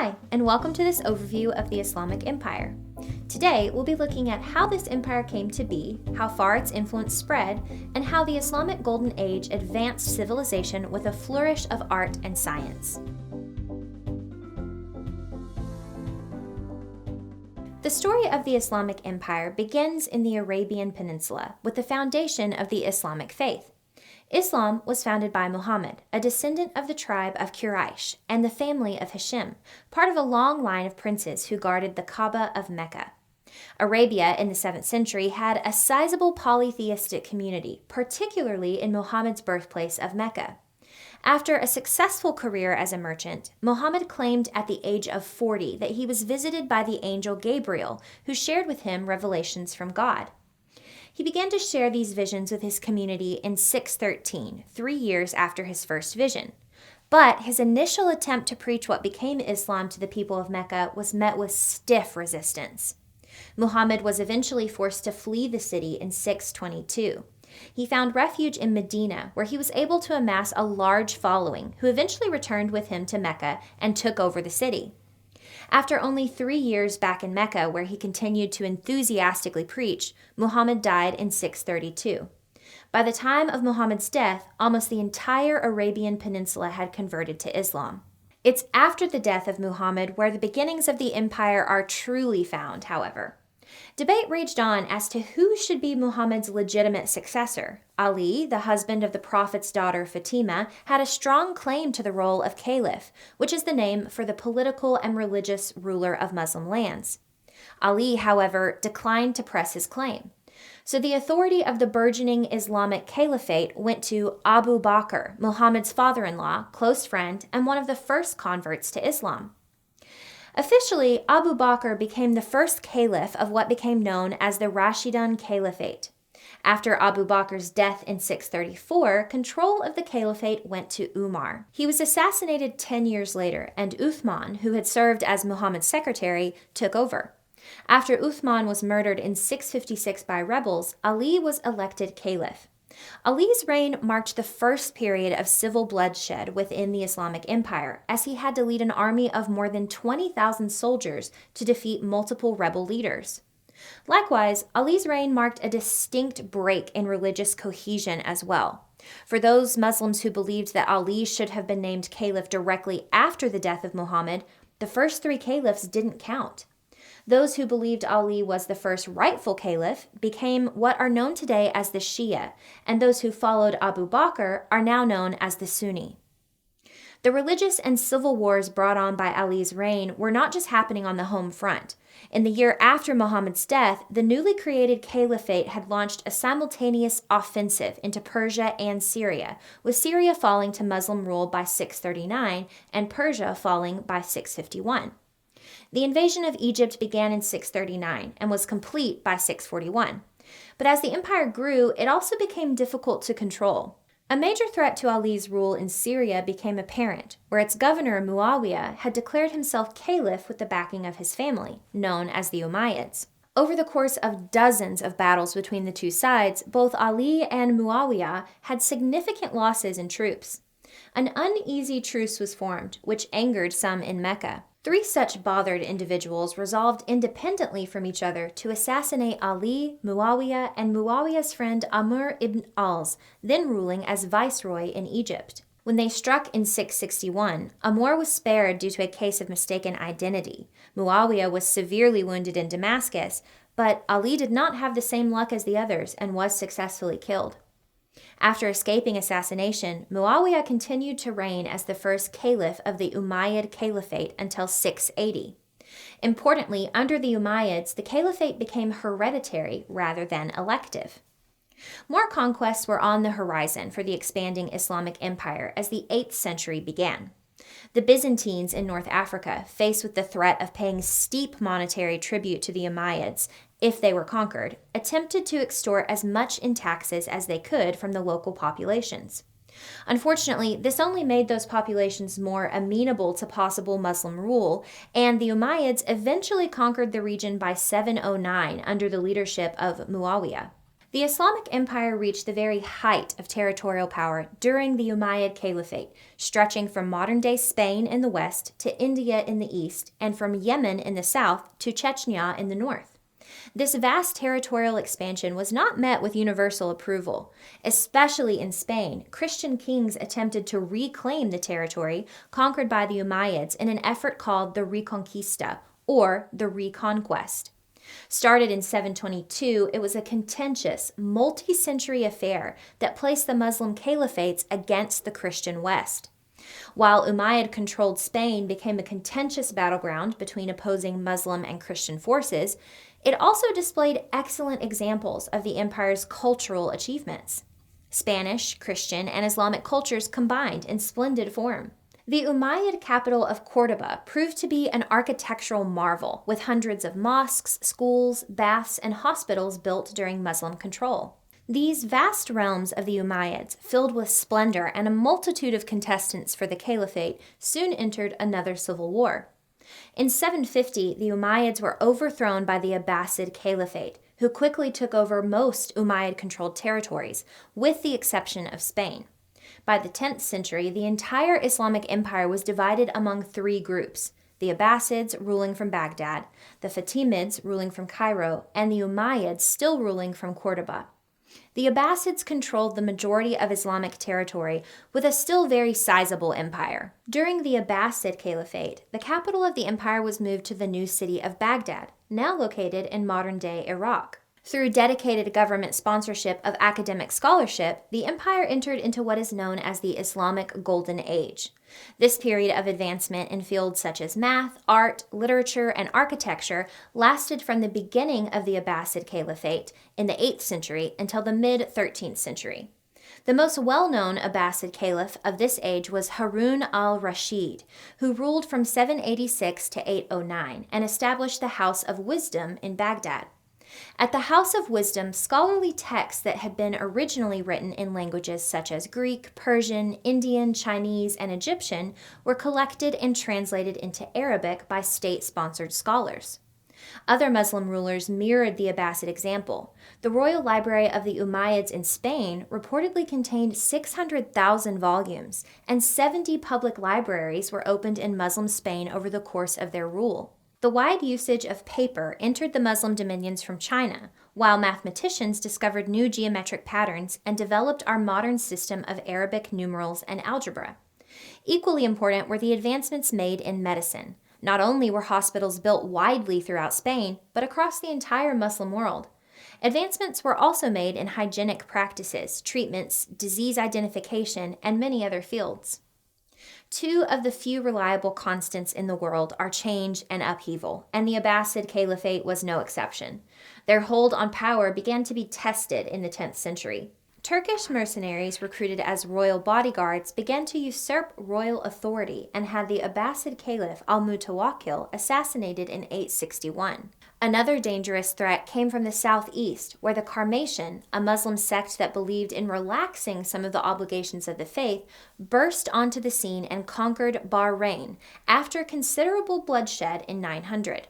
Hi, and welcome to this overview of the Islamic Empire. Today, we'll be looking at how this empire came to be, how far its influence spread, and how the Islamic Golden Age advanced civilization with a flourish of art and science. The story of the Islamic Empire begins in the Arabian Peninsula with the foundation of the Islamic faith. Islam was founded by Muhammad, a descendant of the tribe of Quraysh and the family of Hashim, part of a long line of princes who guarded the Kaaba of Mecca. Arabia in the 7th century had a sizable polytheistic community, particularly in Muhammad's birthplace of Mecca. After a successful career as a merchant, Muhammad claimed at the age of 40 that he was visited by the angel Gabriel, who shared with him revelations from God. He began to share these visions with his community in 613, 3 years after his first vision. But his initial attempt to preach what became Islam to the people of Mecca was met with stiff resistance. Muhammad was eventually forced to flee the city in 622. He found refuge in Medina, where he was able to amass a large following, who eventually returned with him to Mecca and took over the city. After only 3 years back in Mecca, where he continued to enthusiastically preach, Muhammad died in 632. By the time of Muhammad's death, almost the entire Arabian Peninsula had converted to Islam. It's after the death of Muhammad where the beginnings of the empire are truly found, however. Debate raged on as to who should be Muhammad's legitimate successor. Ali, the husband of the Prophet's daughter Fatima, had a strong claim to the role of caliph, which is the name for the political and religious ruler of Muslim lands. Ali, however, declined to press his claim. So the authority of the burgeoning Islamic caliphate went to Abu Bakr, Muhammad's father-in-law, close friend, and one of the first converts to Islam. Officially, Abu Bakr became the first caliph of what became known as the Rashidun Caliphate. After Abu Bakr's death in 634, control of the caliphate went to Umar. He was assassinated 10 years later, and Uthman, who had served as Muhammad's secretary, took over. After Uthman was murdered in 656 by rebels, Ali was elected caliph. Ali's reign marked the first period of civil bloodshed within the Islamic Empire, as he had to lead an army of more than 20,000 soldiers to defeat multiple rebel leaders. Likewise, Ali's reign marked a distinct break in religious cohesion as well. For those Muslims who believed that Ali should have been named caliph directly after the death of Muhammad, the first 3 caliphs didn't count. Those who believed Ali was the first rightful caliph became what are known today as the Shia, and those who followed Abu Bakr are now known as the Sunni. The religious and civil wars brought on by Ali's reign were not just happening on the home front. In the year after Muhammad's death, the newly created caliphate had launched a simultaneous offensive into Persia and Syria, with Syria falling to Muslim rule by 639 and Persia falling by 651. The invasion of Egypt began in 639 and was complete by 641. But as the empire grew, it also became difficult to control. A major threat to Ali's rule in Syria became apparent, where its governor Muawiyah had declared himself caliph with the backing of his family, known as the Umayyads. Over the course of dozens of battles between the two sides, both Ali and Muawiyah had significant losses in troops. An uneasy truce was formed, which angered some in Mecca. 3 such bothered individuals resolved independently from each other to assassinate Ali, Muawiyah, and Muawiyah's friend Amr ibn al-As, then ruling as viceroy in Egypt. When they struck in 661, Amr was spared due to a case of mistaken identity. Muawiyah was severely wounded in Damascus, but Ali did not have the same luck as the others and was successfully killed. After escaping assassination, Muawiyah continued to reign as the first caliph of the Umayyad Caliphate until 680. Importantly, under the Umayyads, the caliphate became hereditary rather than elective. More conquests were on the horizon for the expanding Islamic Empire as the 8th century began. The Byzantines in North Africa, faced with the threat of paying steep monetary tribute to the Umayyads if they were conquered, attempted to extort as much in taxes as they could from the local populations. Unfortunately, this only made those populations more amenable to possible Muslim rule, and the Umayyads eventually conquered the region by 709 under the leadership of Muawiyah. The Islamic Empire reached the very height of territorial power during the Umayyad Caliphate, stretching from modern-day Spain in the west to India in the east, and from Yemen in the south to Chechnya in the north. This vast territorial expansion was not met with universal approval. Especially in Spain, Christian kings attempted to reclaim the territory conquered by the Umayyads in an effort called the Reconquista, or the Reconquest. Started in 722, it was a contentious, multi-century affair that placed the Muslim caliphates against the Christian West. While Umayyad-controlled Spain became a contentious battleground between opposing Muslim and Christian forces, it also displayed excellent examples of the empire's cultural achievements. Spanish, Christian, and Islamic cultures combined in splendid form. The Umayyad capital of Cordoba proved to be an architectural marvel, with hundreds of mosques, schools, baths, and hospitals built during Muslim control. These vast realms of the Umayyads, filled with splendor and a multitude of contestants for the caliphate, soon entered another civil war. In 750, the Umayyads were overthrown by the Abbasid Caliphate, who quickly took over most Umayyad-controlled territories, with the exception of Spain. By the 10th century, the entire Islamic Empire was divided among three groups: the Abbasids ruling from Baghdad, the Fatimids ruling from Cairo, and the Umayyads still ruling from Cordoba. The Abbasids controlled the majority of Islamic territory with a still very sizable empire. During the Abbasid Caliphate, the capital of the empire was moved to the new city of Baghdad, now located in modern-day Iraq. Through dedicated government sponsorship of academic scholarship, the empire entered into what is known as the Islamic Golden Age. This period of advancement in fields such as math, art, literature, and architecture lasted from the beginning of the Abbasid Caliphate in the 8th century until the mid-13th century. The most well-known Abbasid caliph of this age was Harun al-Rashid, who ruled from 786 to 809 and established the House of Wisdom in Baghdad. At the House of Wisdom, scholarly texts that had been originally written in languages such as Greek, Persian, Indian, Chinese, and Egyptian were collected and translated into Arabic by state-sponsored scholars. Other Muslim rulers mirrored the Abbasid example. The Royal Library of the Umayyads in Spain reportedly contained 600,000 volumes, and 70 public libraries were opened in Muslim Spain over the course of their rule. The wide usage of paper entered the Muslim dominions from China, while mathematicians discovered new geometric patterns and developed our modern system of Arabic numerals and algebra. Equally important were the advancements made in medicine. Not only were hospitals built widely throughout Spain, but across the entire Muslim world. Advancements were also made in hygienic practices, treatments, disease identification, and many other fields. Two of the few reliable constants in the world are change and upheaval, and the Abbasid Caliphate was no exception. Their hold on power began to be tested in the 10th century. Turkish mercenaries recruited as royal bodyguards began to usurp royal authority and had the Abbasid Caliph al-Mutawakkil assassinated in 861. Another dangerous threat came from the southeast, where the Karmatian, a Muslim sect that believed in relaxing some of the obligations of the faith, burst onto the scene and conquered Bahrain after considerable bloodshed in 900.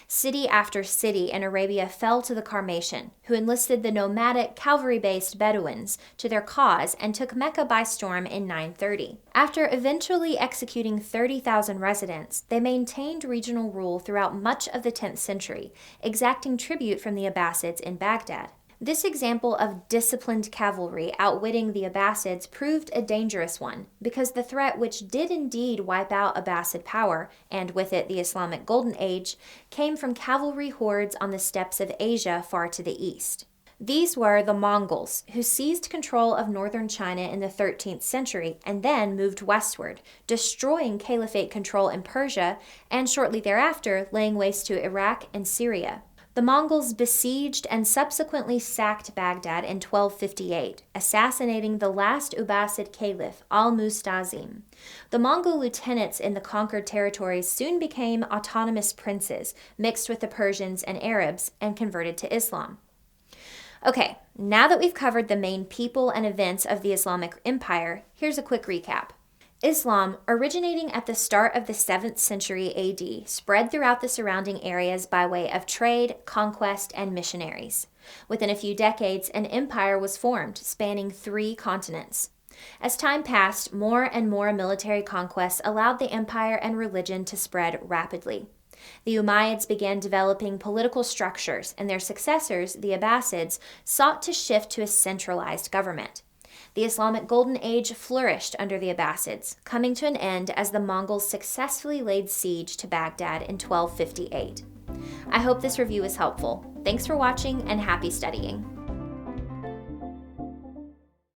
City after city in Arabia fell to the Karmatian, who enlisted the nomadic, cavalry-based Bedouins to their cause and took Mecca by storm in 930. After eventually executing 30,000 residents, they maintained regional rule throughout much of the 10th century, exacting tribute from the Abbasids in Baghdad. This example of disciplined cavalry outwitting the Abbasids proved a dangerous one, because the threat which did indeed wipe out Abbasid power, and with it the Islamic Golden Age, came from cavalry hordes on the steppes of Asia far to the east. These were the Mongols, who seized control of northern China in the 13th century and then moved westward, destroying caliphate control in Persia and shortly thereafter laying waste to Iraq and Syria. The Mongols besieged and subsequently sacked Baghdad in 1258, assassinating the last Abbasid caliph, al-Mustazim. The Mongol lieutenants in the conquered territories soon became autonomous princes, mixed with the Persians and Arabs, and converted to Islam. Okay, now that we've covered the main people and events of the Islamic Empire, here's a quick recap. Islam, originating at the start of the 7th century AD, spread throughout the surrounding areas by way of trade, conquest, and missionaries. Within a few decades, an empire was formed, spanning 3 continents. As time passed, more and more military conquests allowed the empire and religion to spread rapidly. The Umayyads began developing political structures, and their successors, the Abbasids, sought to shift to a centralized government. The Islamic Golden Age flourished under the Abbasids, coming to an end as the Mongols successfully laid siege to Baghdad in 1258. I hope this review is helpful. Thanks for watching and happy studying.